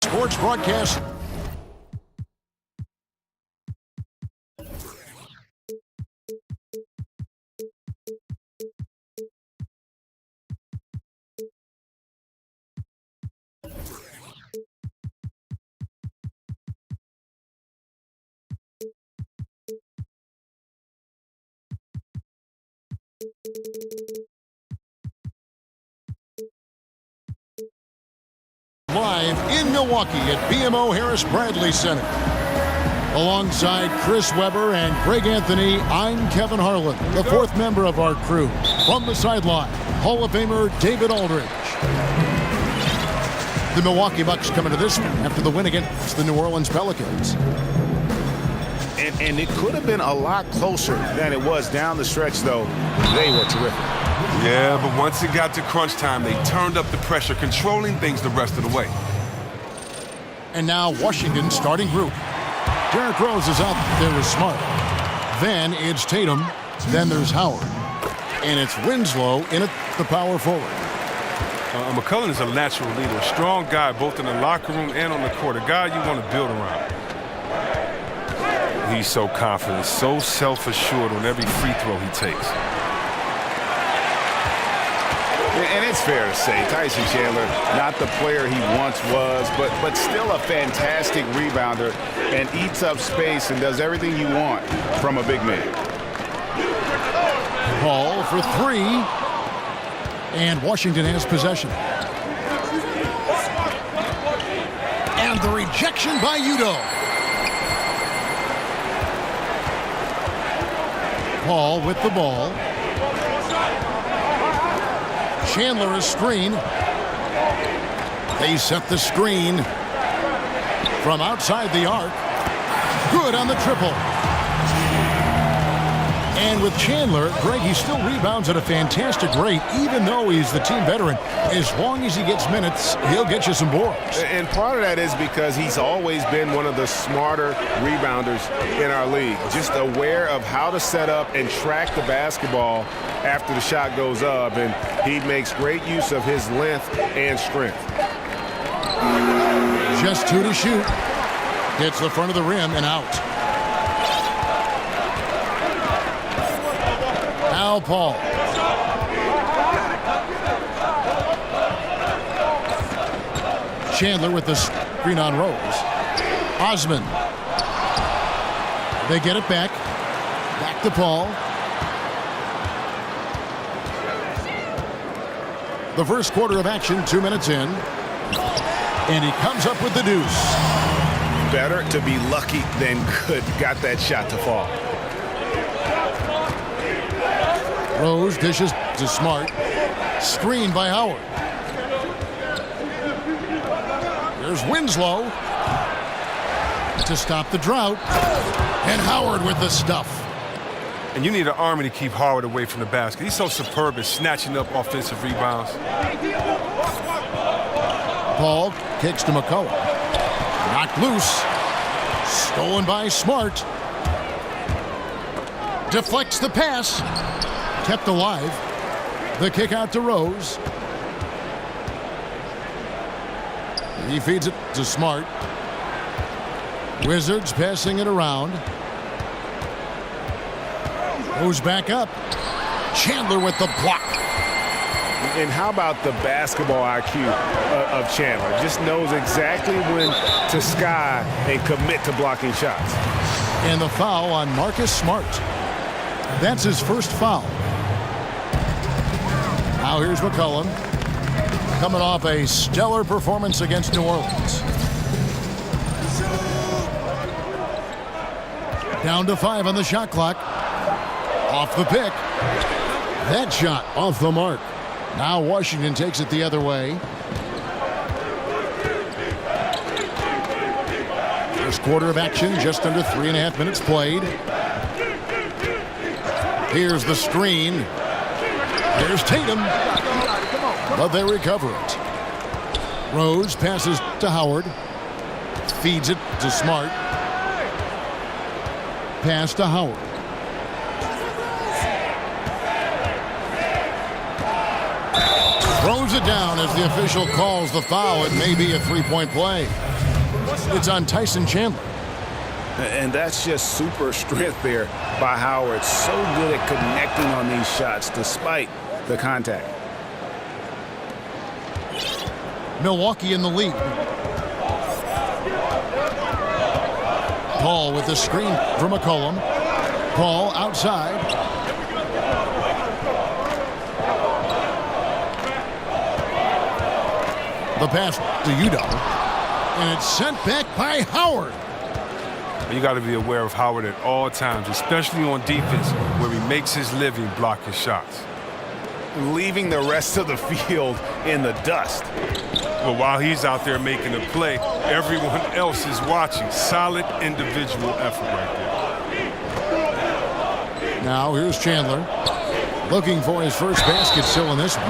Sports broadcast. Live in Milwaukee at BMO Harris Bradley Center. Alongside Chris Webber and Greg Anthony, I'm Kevin Harlan, the fourth member of our crew. From the sideline, Hall of Famer David Aldridge. The Milwaukee Bucks coming to this one after the win against the New Orleans Pelicans. And it could have been a lot closer than it was down the stretch, though. They were terrific. Yeah, but once it got to crunch time, they turned up the pressure, controlling things the rest of the way. And now Washington's starting group. Derrick Rose is out there with Smart. Then it's Tatum. Then there's Howard. And it's Winslow in at the power forward. McCollum is a natural leader, a strong guy both in the locker room and on the court, a guy you want to build around. He's so confident, so self-assured on every free throw he takes. And it's fair to say, Tyson Chandler, not the player he once was, but still a fantastic rebounder and eats up space and does everything you want from a big man. Paul for three. And Washington has possession. And the rejection by Udo. Paul with the ball. Chandler a screen. They set the screen from outside the arc. Good on the triple. And with Chandler, Greg, he still rebounds at a fantastic rate, even though he's the team veteran. As long as he gets minutes, he'll get you some boards. And part of that is because he's always been one of the smarter rebounders in our league. Just aware of how to set up and track the basketball after the shot goes up. And he makes great use of his length and strength. Just two to shoot. Hits the front of the rim and out. Now Paul. Chandler with the screen on Rose. Osman. They get it back. Back to Paul. The first quarter of action, 2 minutes in. And he comes up with the deuce. Better to be lucky than good. Got that shot to fall. Rose dishes to Smart. Screened by Howard. There's Winslow to stop the drought. And Howard with the stuff. And you need an army to keep Howard away from the basket. He's so superb at snatching up offensive rebounds. Paul kicks to McCollum. Knocked loose. Stolen by Smart. Deflects the pass. Kept alive. The kick out to Rose. He feeds it to Smart. Wizards passing it around. Goes back up. Chandler with the block. And how about the basketball IQ of Chandler? Just knows exactly when to sky and commit to blocking shots. And the foul on Marcus Smart. That's his first foul. Now here's McCollum. Coming off a stellar performance against New Orleans. Down to 5 on the shot clock. Off the pick. That shot off the mark. Now Washington takes it the other way. First quarter of action, just under 3.5 minutes played. Here's the screen. Here's Tatum. But they recover it. Rose passes to Howard. Feeds it to Smart. Pass to Howard. Throws it down as the official calls the foul. It may be a three-point play. It's on Tyson Chandler. And that's just super strength there by Howard. So good at connecting on these shots despite the contact. Milwaukee in the lead. Paul with the screen for McCollum. Paul outside. The pass to Udo. And it's sent back by Howard. You got to be aware of Howard at all times, especially on defense, where he makes his living blocking shots. Leaving the rest of the field in the dust. But while he's out there making a play, everyone else is watching. Solid individual effort right there. Now here's Chandler. Looking for his first basket still in this one.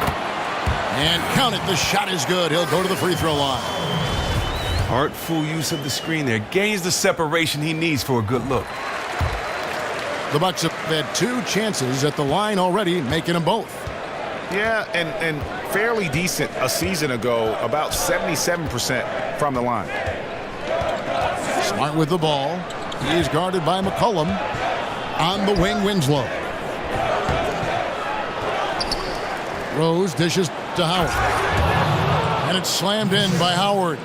And count it, the shot is good. He'll go to the free throw line. Artful use of the screen there. Gains the separation he needs for a good look. The Bucks have had 2 chances at the line already, making them both. Yeah, and fairly decent a season ago, about 77% from the line. Smart with the ball. He's guarded by McCollum. On the wing, Winslow. Rose dishes to Howard. And it's slammed in by Howard.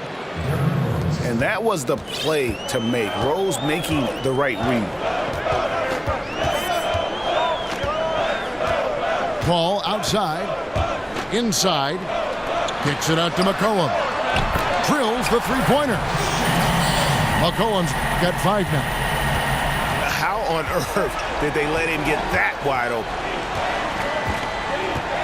And that was the play to make. Rose making the right read. Paul outside. Inside. Kicks it out to McCollum. Drills the three-pointer. McCollum's got 5 now. How on earth did they let him get that wide open?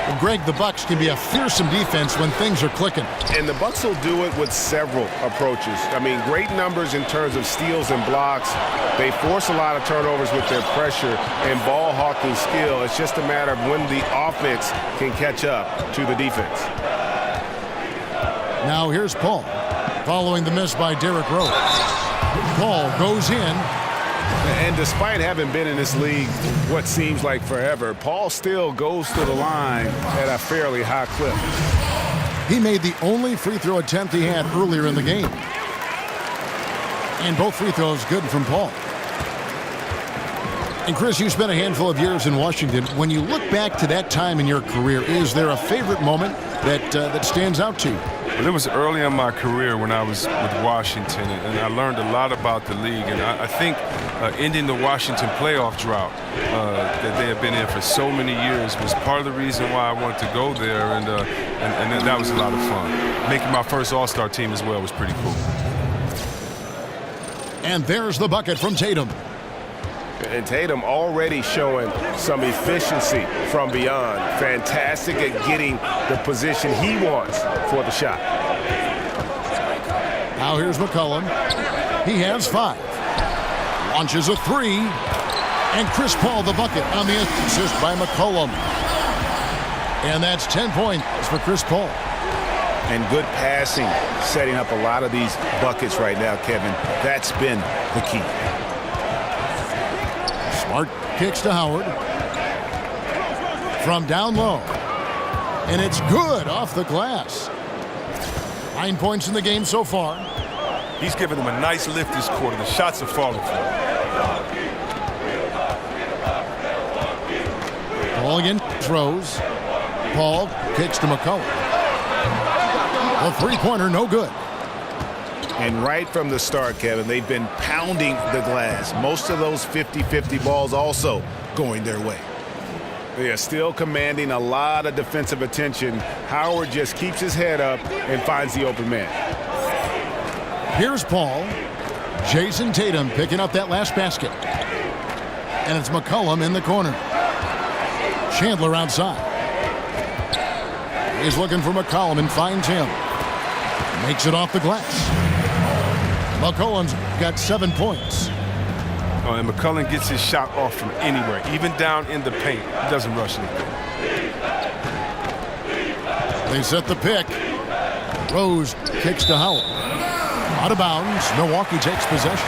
Well, Greg, the Bucks can be a fearsome defense when things are clicking. And the Bucks will do it with several approaches. I mean, great numbers in terms of steals and blocks. They force a lot of turnovers with their pressure and ball hawking skill. It's just a matter of when the offense can catch up to the defense. Now here's Paul, following the miss by Derrick Rose. Paul goes in. And despite having been in this league what seems like forever, Paul still goes to the line at a fairly high clip. He made the only free throw attempt he had earlier in the game. And both free throws good from Paul. And Chris, you spent a handful of years in Washington. When you look back to that time in your career, is there a favorite moment that stands out to you? Well, it was early in my career when I was with Washington, and I learned a lot about the league. And I think ending the Washington playoff drought that they had been in for so many years was part of the reason why I wanted to go there, and that was a lot of fun. Making my first All-Star team as well was pretty cool. And there's the bucket from Tatum. And Tatum already showing some efficiency from beyond. Fantastic at getting the position he wants for the shot. Now here's McCollum. He has 5. Launches a 3. And Chris Paul the bucket on the assist by McCollum. And that's 10 points for Chris Paul. And good passing, setting up a lot of these buckets right now, Kevin. That's been the key. Smart kicks to Howard. From down low. And it's good off the glass. 9 points in the game so far. He's given them a nice lift this quarter. The shots are falling for him. Paul again throws. Paul kicks to McCollum. A three-pointer, no good. And right from the start, Kevin, they've been pounding the glass. Most of those 50-50 balls also going their way. They are still commanding a lot of defensive attention. Howard just keeps his head up and finds the open man. Here's Paul. Jason Tatum picking up that last basket. And it's McCollum in the corner. Chandler outside. He's looking for McCollum and finds him. Makes it off the glass. McCollum's got 7 points. Oh, and McCollum gets his shot off from anywhere, even down in the paint. He doesn't rush anything. They set the pick. Rose kicks to Howard. Out of bounds. Milwaukee takes possession.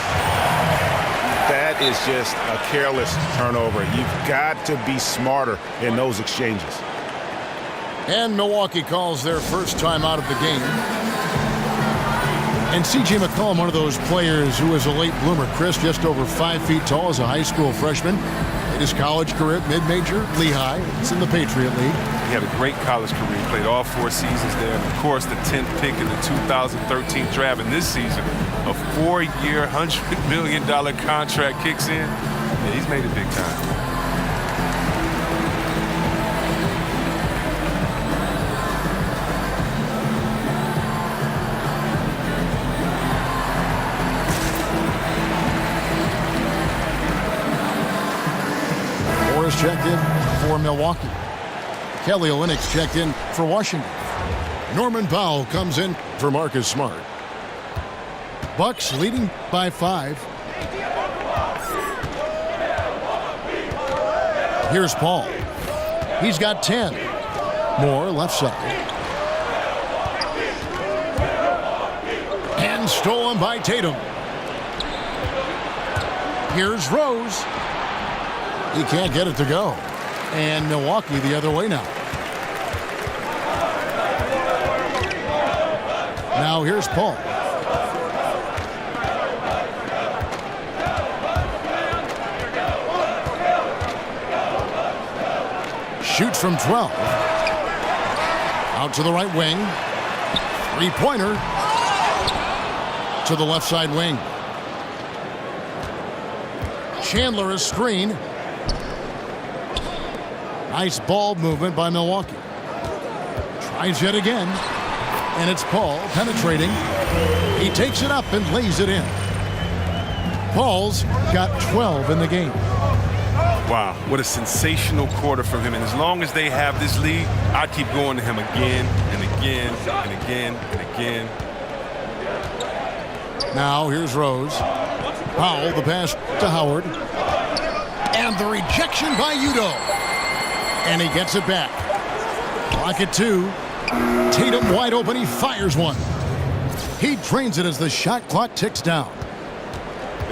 That is just a careless turnover. You've got to be smarter in those exchanges. And Milwaukee calls their first time out of the game. And C.J. McCollum, one of those players who was a late bloomer. Chris, just over 5 feet tall as a high school freshman. Made his college career at mid-major Lehigh. It's in the Patriot League. He had a great college career. He played all 4 seasons there. And, of course, the 10th pick in the 2013 draft. And this season, a 4-year, $100 million contract kicks in. Yeah, he's made it big time. Checked in for Milwaukee. Kelly Olynyk's checked in for Washington. Norman Powell comes in for Marcus Smart. Bucks leading by 5. Here's Paul. He's got 10. Moore left side. And stolen by Tatum. Here's Rose. He can't get it to go. And Milwaukee the other way now. Now here's Paul. Shoots from 12. Out to the right wing. 3-pointer. To the left side wing. Chandler a screen. Nice ball movement by Milwaukee. Tries yet again. And it's Paul penetrating. He takes it up and lays it in. Paul's got 12 in the game. Wow, what a sensational quarter from him. And as long as they have this lead, I'd keep going to him again and again and again and again. Now here's Rose. Powell, the pass to Howard. And the rejection by Udoh. And he gets it back. Clock at 2. Tatum wide open. He fires one. He drains it as the shot clock ticks down.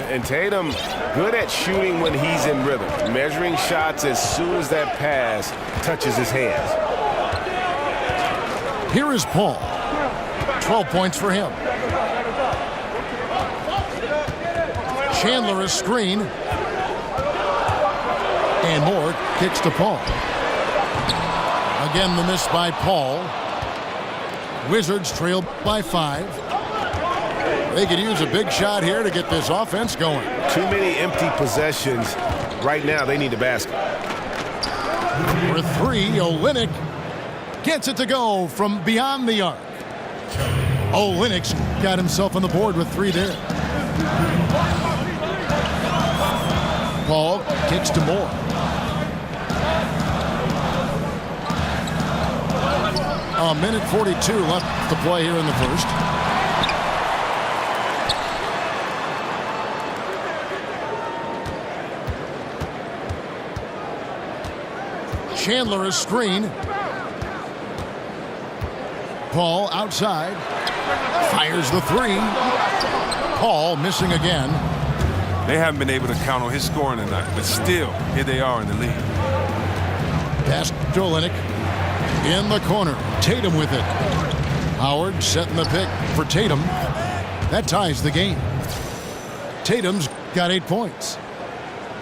And Tatum, good at shooting when he's in rhythm. Measuring shots as soon as that pass touches his hands. Here is Paul. 12 points for him. Chandler a screen. And Moore kicks to Paul. Again, the miss by Paul. Wizards trail by 5. They could use a big shot here to get this offense going. Too many empty possessions. Right now, they need a basket. For 3, Olynyk gets it to go from beyond the arc. Olynyk's got himself on the board with 3 there. Paul kicks to Moore. A minute 42 left to play here in the first. Chandler a screen. Paul outside. Fires the 3. Paul missing again. They haven't been able to count on his scoring tonight, but still, here they are in the lead. Pass to Olynyk. In the corner. Tatum with it. Howard setting the pick for Tatum. That ties the game. Tatum's got 8 points.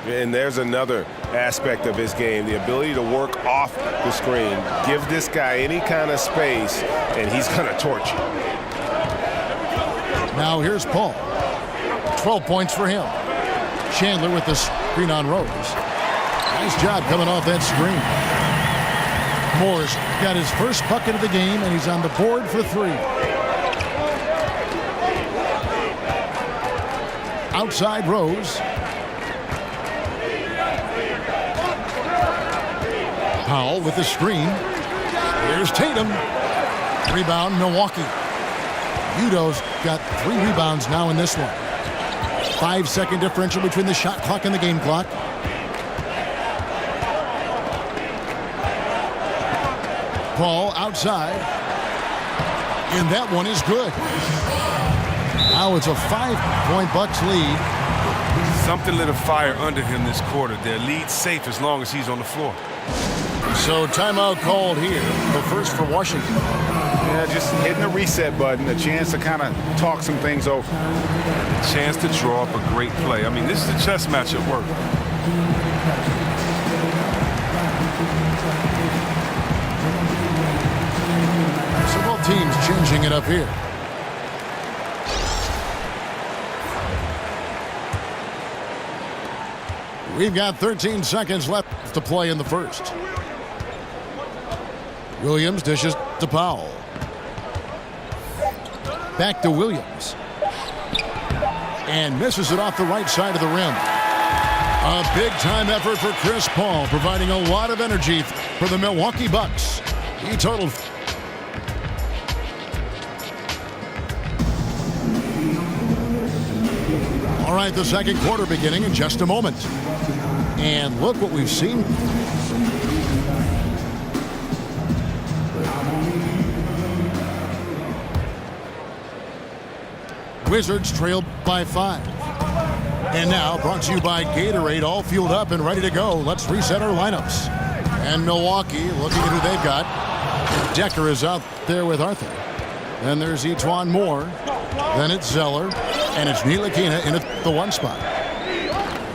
And there's another aspect of his game, the ability to work off the screen. Give this guy any kind of space, and he's going to torch you. Now here's Paul. 12 points for him. Chandler with the screen on Rose. Nice job coming off that screen. Moore's got his first bucket of the game, and he's on the board for 3. Outside Rose. Powell with the screen. Here's Tatum. Rebound, Milwaukee. Udoh's got 3 rebounds now in this one. 5-second differential between the shot clock and the game clock. Paul outside. And that one is good. Now it's a 5-point Bucks lead. Something lit a fire under him this quarter. Their lead's safe as long as he's on the floor. So timeout called here. The first for Washington. Yeah, just hitting the reset button, a chance to kind of talk some things over. Chance to draw up a great play. I mean, this is a chess match at work. So both teams changing it up here. We've got 13 seconds left to play in the first. Williams dishes to Powell. Back to Williams. And misses it off the right side of the rim. A big-time effort for Chris Paul, providing a lot of energy for the Milwaukee Bucks. He totaled. All right, the second quarter beginning in just a moment. And look what we've seen. Wizards trailed by 5. And now, brought to you by Gatorade, all fueled up and ready to go. Let's reset our lineups. And Milwaukee, looking at who they've got. Decker is out there with Arthur. Then there's Etuan Moore. Then it's Zeller. And it's Ntilikina in at the 1 spot.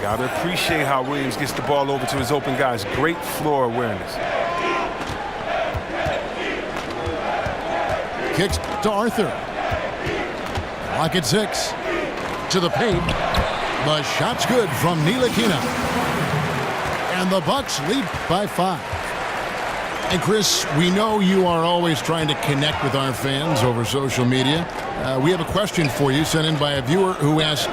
Got to appreciate how Williams gets the ball over to his open guys. Great floor awareness. Kicks to Arthur. Clock at 6. To the paint. The shot's good from Ntilikina. And the Bucks lead by 5. And Chris, we know you are always trying to connect with our fans over social media. We have a question for you sent in by a viewer who asks,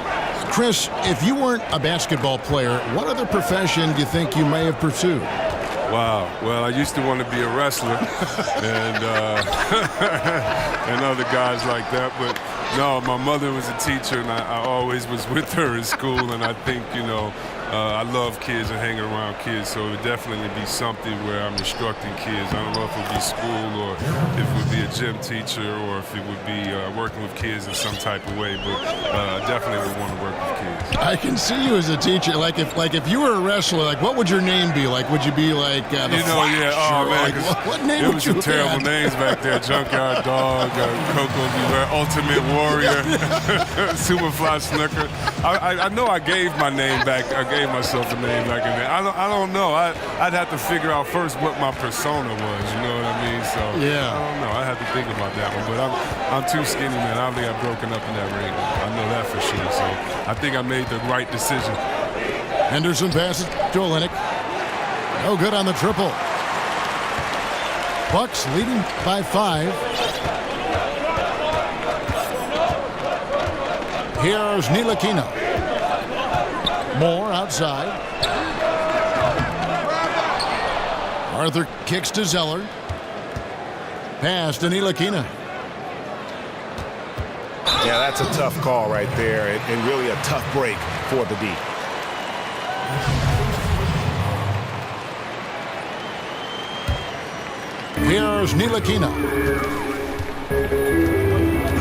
Chris, if you weren't a basketball player, what other profession do you think you may have pursued? Wow. Well, I used to want to be a wrestler and and other guys like that. But no, my mother was a teacher, and I always was with her in school. And I think, I love kids and hanging around kids. So it would definitely be something where I'm instructing kids. I don't know if it would be school or if it would be a gym teacher or if it would be working with kids in some type of way. But I definitely would want to work with kids. I can see you as a teacher. Like if you were a wrestler, like what would your name be? Like would you be like the Flash? Yeah. Oh man, like, what name it would was you some terrible have? names back there. Junkyard Dog, Coco Beware, Ultimate Warrior, Superfly Snooker. I know I gave my name back. I gave myself a name back in there. I don't know. I'd have to figure out first what my persona was. You know what I mean? So yeah. I don't know. I had to think about that one. But I'm too skinny, man. I don't think I've broken up in that ring. I know that for sure. So I think I made the right decision. Henderson passes to Olynyk. No good on the triple. Bucks leading by 5. Here's Ntilikina. Moore outside. Arthur kicks to Zeller. Pass to Ntilikina. Yeah, that's a tough call right there, and really a tough break for the D. Here's Ntilikina.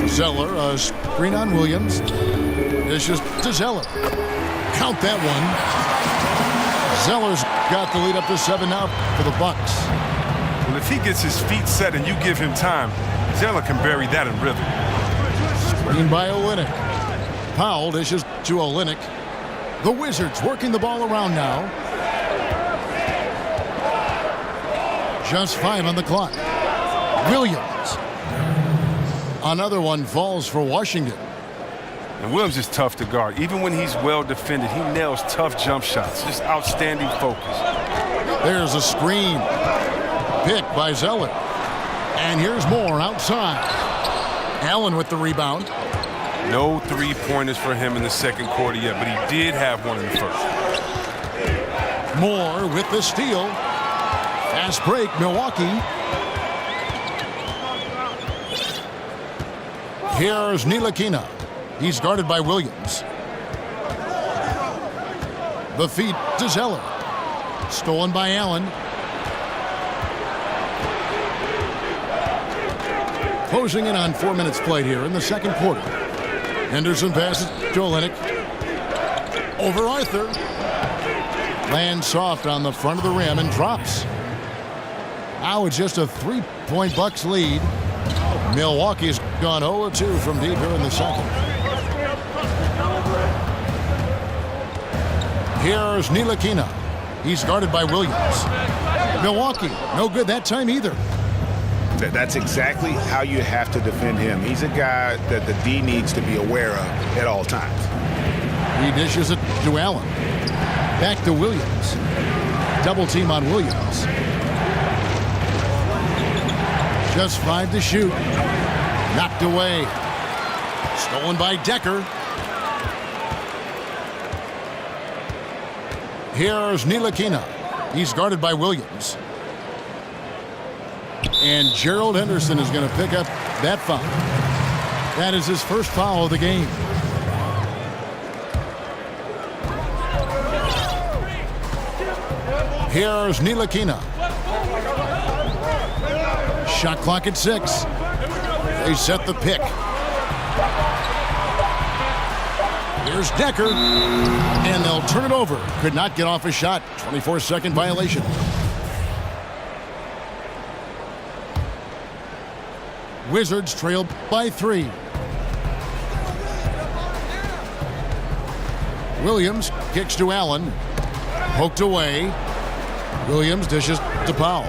Zeller, a screen on Williams. Dishes to Zeller. Count that one. Zeller's got the lead up to 7 now for the Bucks. Well, if he gets his feet set and you give him time, Zeller can bury that in rhythm. Screen by Olynyk. Powell dishes to Olynyk. The Wizards working the ball around now. Just 5 on the clock. Williams. Another one falls for Washington. And Williams is tough to guard. Even when he's well defended, he nails tough jump shots. Just outstanding focus. There's a screen. Picked by Zeller. And here's Moore outside. Allen with the rebound. No three-pointers for him in the second quarter yet, but he did have one in the first. Moore with the steal. Fast break, Milwaukee. Here's Ntilikina. He's guarded by Williams. The feed to Zeller. Stolen by Allen. Closing in on 4 minutes played here in the second quarter. Henderson passes to Olynyk. Over Arthur. Lands soft on the front of the rim and drops. Now it's just a 3-point Bucks lead. Milwaukee's gone 0-2 from deep here in the second. Here's Ntilikina. He's guarded by Williams. Milwaukee, no good that time either. That's exactly how you have to defend him. He's a guy that the D needs to be aware of at all times. He dishes it to Allen. Back to Williams. Double team on Williams. Just 5 to shoot. Knocked away. Stolen by Decker. Here's Ntilikina. He's guarded by Williams. And Gerald Henderson is going to pick up that foul. That is his first foul of the game. Here's Ntilikina. Shot clock at 6. They set the pick. Here's Decker. And they'll turn it over. Could not get off a shot. 24-second violation. Wizards trail by 3. Williams kicks to Allen. Poked away. Williams dishes to Powell.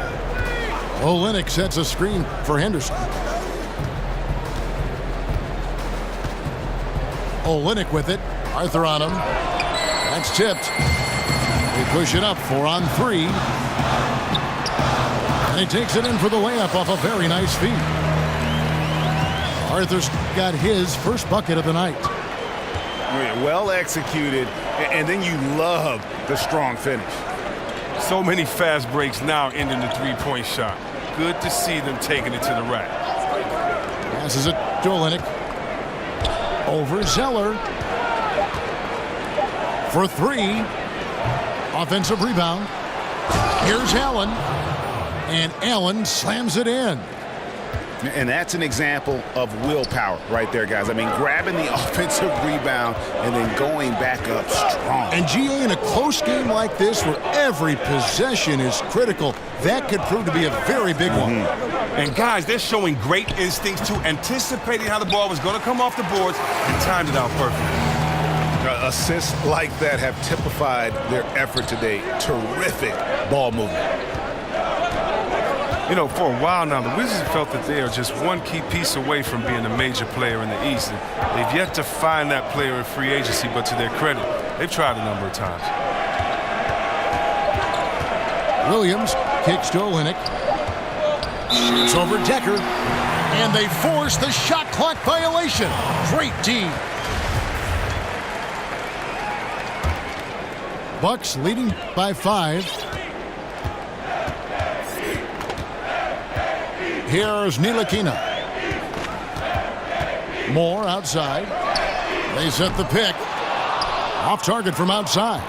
Olynyk sets a screen for Henderson. Olynyk with it. Arthur on him. That's tipped. They push it up 4 on 3. And he takes it in for the layup off a very nice feed. Arthur's got his first bucket of the night. Well executed, and then you love the strong finish. So many fast breaks now ending the three-point shot. Good to see them taking it to the rack. Passes it to Olynyk. Over Zeller. For 3. Offensive rebound. Here's Allen. And Allen slams it in. And that's an example of willpower right there, guys. I mean, grabbing the offensive rebound and then going back up strong. And GA, in a close game like this where every possession is critical, that could prove to be a very big one. And guys, they're showing great instincts too, anticipating how the ball was going to come off the boards and timed it out perfectly. Assists like that have typified their effort today. Terrific ball movement. You know, for a while now, the Wizards felt that they are just one key piece away from being a major player in the East. And they've yet to find that player in free agency, but to their credit, they've tried a number of times. Williams kicks to Olynyk. Shoots over Decker. And they force the shot clock violation. Great D. Bucks leading by 5. Here's Ntilikina. Moore outside. They set the pick. Off target from outside.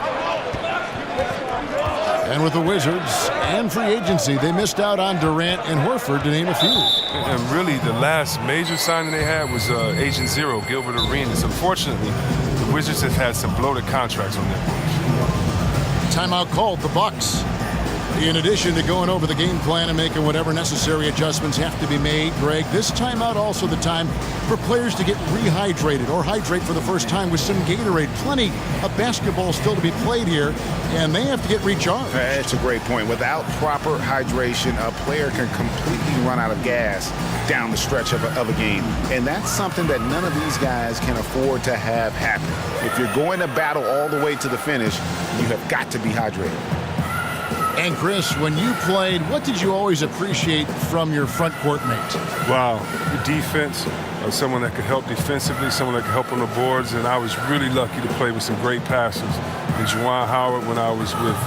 And with the Wizards and free agency, they missed out on Durant and Horford, to name a few. And really, the last major signing they had was Agent Zero, Gilbert Arenas. Unfortunately, the Wizards have had some bloated contracts on their books. Timeout called the Bucks. In addition to going over the game plan and making whatever necessary adjustments have to be made, Greg, this timeout also the time for players to get rehydrated or hydrate for the first time with some Gatorade. Plenty of basketball still to be played here, and they have to get recharged. That's a great point. Without proper hydration, a player can completely run out of gas down the stretch of a game. And that's something that none of these guys can afford to have happen. If you're going to battle all the way to the finish, you have got to be hydrated. And Chris, when you played, what did you always appreciate from your front court mate? Wow, the defense, someone that could help defensively, someone that could help on the boards, and I was really lucky to play with some great passers. And Juwan Howard, when I was with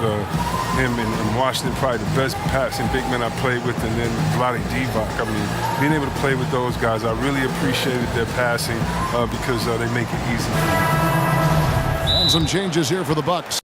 him in Washington, probably the best passing big man I played with, and then Vlade Divac. I mean, being able to play with those guys, I really appreciated their passing because they make it easy for me. And some changes here for the Bucks.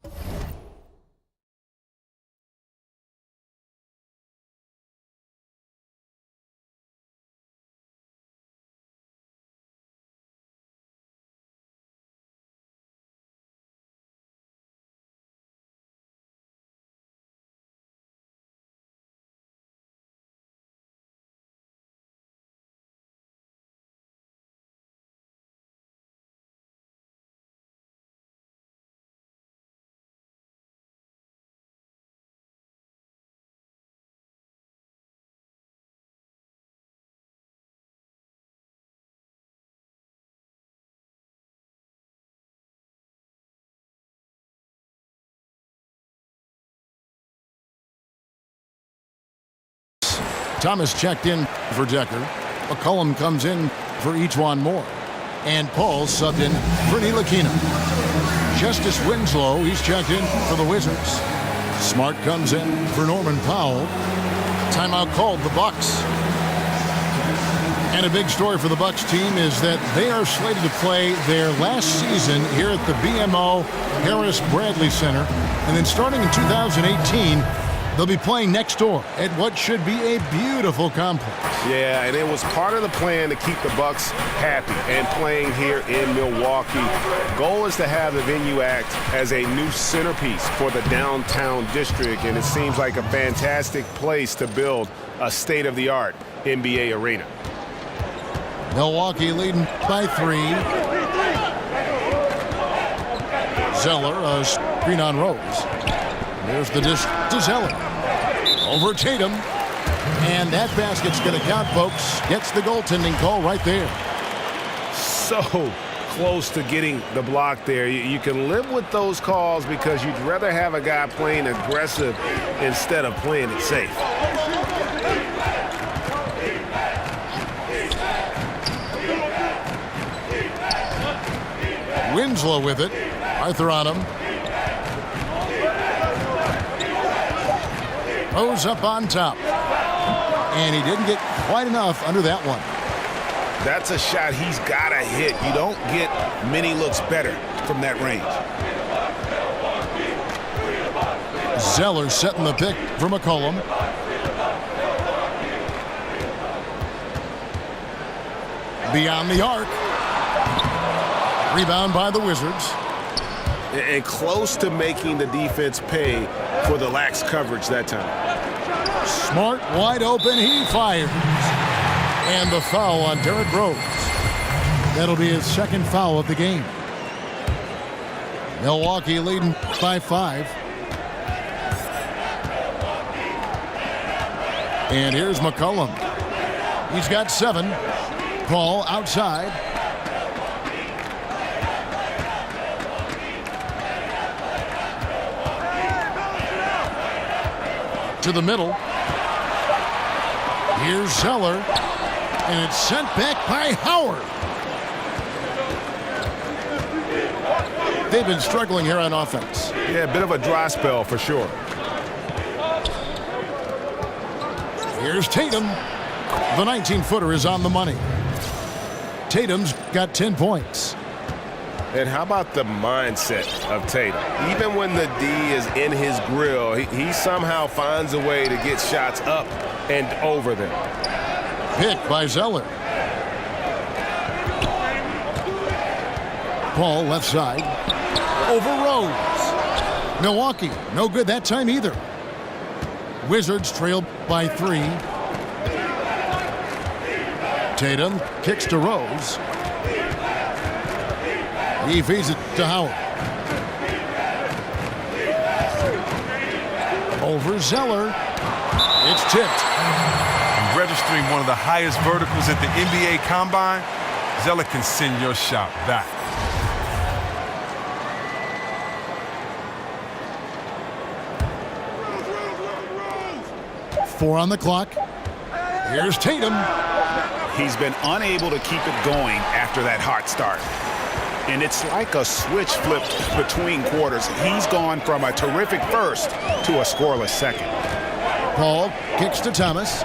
Thomas checked in for Decker. McCollum comes in for Ejuan Moore. And Paul subbed in for Ntilikina. Justice Winslow, he's checked in for the Wizards. Smart comes in for Norman Powell. Timeout called the Bucks. And a big story for the Bucks team is that they are slated to play their last season here at the BMO Harris Bradley Center. And then starting in 2018, they'll be playing next door at what should be a beautiful complex. Yeah, and it was part of the plan to keep the Bucks happy and playing here in Milwaukee. Goal is to have the venue act as a new centerpiece for the downtown district, and it seems like a fantastic place to build a state-of-the-art NBA arena. Milwaukee leading by 3. Zeller, a screen on Rose. There's the dish to Zeller. Over Tatum. And that basket's going to count, folks. Gets the goaltending call right there. So close to getting the block there. You can live with those calls because you'd rather have a guy playing aggressive instead of playing it safe. Winslow with it. Arthur on him. Rose up on top. And he didn't get quite enough under that one. That's a shot he's got to hit. You don't get many looks better from that range. Zeller setting the pick for McCollum. Beyond the arc. Rebound by the Wizards. And close to making the defense pay for the lax coverage that time. Smart, wide open, he fires. And the foul on Derrick Rose. That'll be his second foul of the game. Milwaukee leading by 5. And here's McCollum. He's got 7. Paul outside. To the middle. Here's Zeller. And it's sent back by Howard. They've been struggling here on offense. Yeah, a bit of a dry spell for sure. Here's Tatum. The 19-footer is on the money. Tatum's got 10 points. And how about the mindset of Tatum? Even when the D is in his grill, he somehow finds a way to get shots up and over them. Pick by Zeller. Paul left side. Over Rose. Milwaukee, no good that time either. Wizards trail by 3. Tatum kicks to Rose. He feeds it to Howard. Over Zeller. It's tipped. Registering one of the highest verticals at the NBA Combine, Zeller can send your shot back. Four on the clock. Here's Tatum. He's been unable to keep it going after that hot start. And it's like a switch flipped between quarters. He's gone from a terrific first to a scoreless second. Paul kicks to Thomas.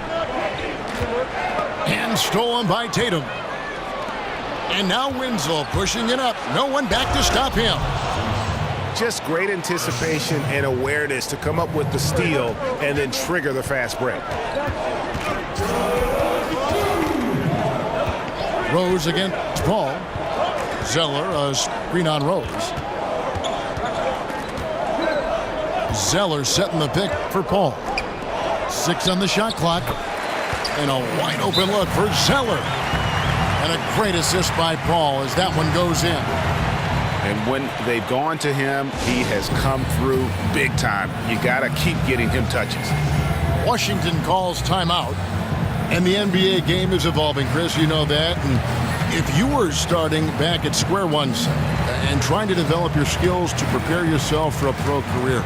And stolen by Tatum. And now Winslow pushing it up. No one back to stop him. Just great anticipation and awareness to come up with the steal and then trigger the fast break. Rose against Paul. Zeller, a screen on Rose. Zeller setting the pick for Paul. 6 on the shot clock. And a wide open look for Zeller. And a great assist by Paul as that one goes in. And when they've gone to him, he has come through big time. You got to keep getting him touches. Washington calls timeout. And the NBA game is evolving, Chris. You know that. And if you were starting back at square one and trying to develop your skills to prepare yourself for a pro career,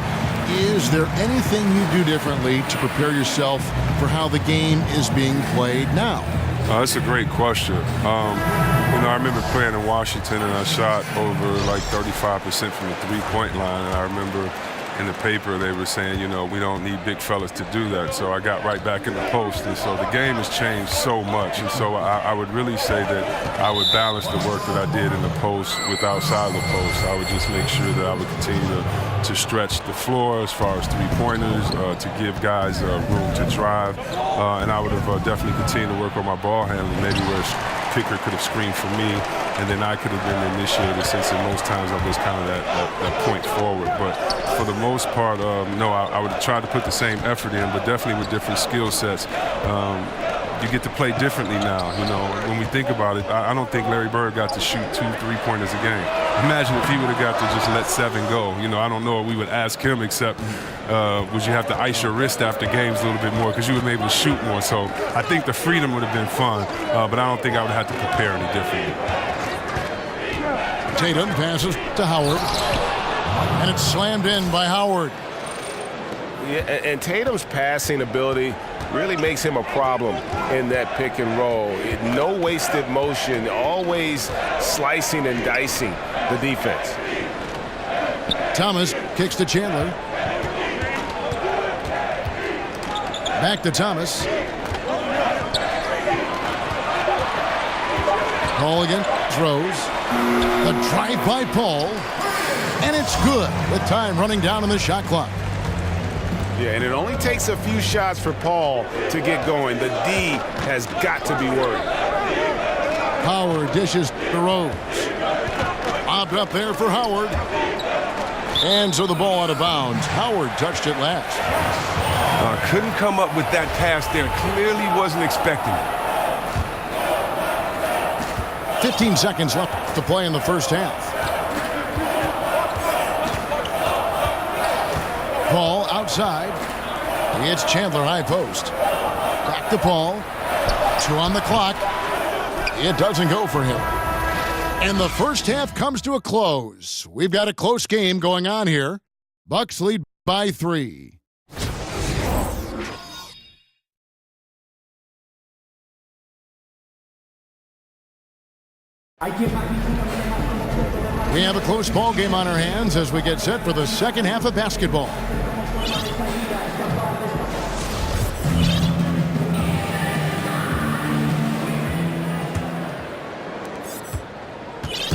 is there anything you do differently to prepare yourself for how the game is being played now? That's a great question. I remember playing in Washington, and I shot over like 35% from the three-point line, and I remember in the paper they were saying, we don't need big fellas to do that. So I got right back in the post, and so the game has changed so much. And so I would really say that I would balance the work that I did in the post with outside the post. I would just make sure that I would continue to stretch the floor as far as three-pointers, to give guys room to drive. And I would have definitely continued to work on my ball handling, maybe where kicker could have screened for me, and then I could have been the initiator, since in most times I was kind of that point forward. But for the most part, no, I would try to put the same effort in, but definitely with different skill sets. You get to play differently now. When we think about it, I don't think Larry Bird got to shoot 2 3-pointers a game. Imagine if he would have got to just let 7 go. I don't know what we would ask him, except would you have to ice your wrist after games a little bit more, because you would be able to shoot more. So I think the freedom would have been fun, but I don't think I would have had to prepare any differently. Tatum passes to Howard, and it's slammed in by Howard. Yeah, and Tatum's passing ability really makes him a problem in that pick and roll. No wasted motion, always slicing and dicing the defense. Thomas kicks to Chandler. Back to Thomas. Paul again throws. The drive by Paul. And it's good with time running down on the shot clock. Yeah, and it only takes a few shots for Paul to get going. The D has got to be worried. Howard dishes to Rose. Bobbed up there for Howard. And so the ball out of bounds. Howard touched it last. Couldn't come up with that pass there. Clearly wasn't expecting it. 15 seconds left to play in the first half. Paul outside. It's Chandler high post. Back to Paul. 2 on the clock. It doesn't go for him. And the first half comes to a close. We've got a close game going on here. Bucks lead by 3. We have a close ball game on our hands as we get set for the second half of basketball.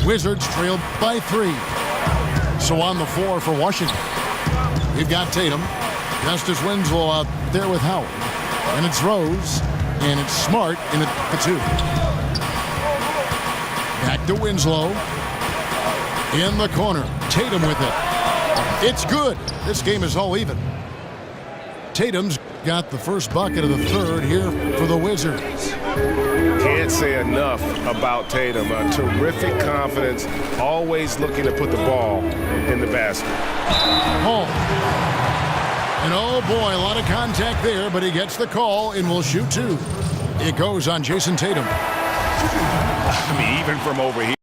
Wizards trailed by 3. So on the floor for Washington, we've got Tatum. Justice Winslow out there with Howard. And it's Rose. And it's Smart in at the 2. Back to Winslow. In the corner. Tatum with it. It's good. This game is all even. Tatum's got the first bucket of the third here for the Wizards. Can't say enough about Tatum. A terrific confidence, always looking to put the ball in the basket. Hall. And oh boy, a lot of contact there, but he gets the call and will shoot 2. It goes on Jason Tatum. I mean, even from over here.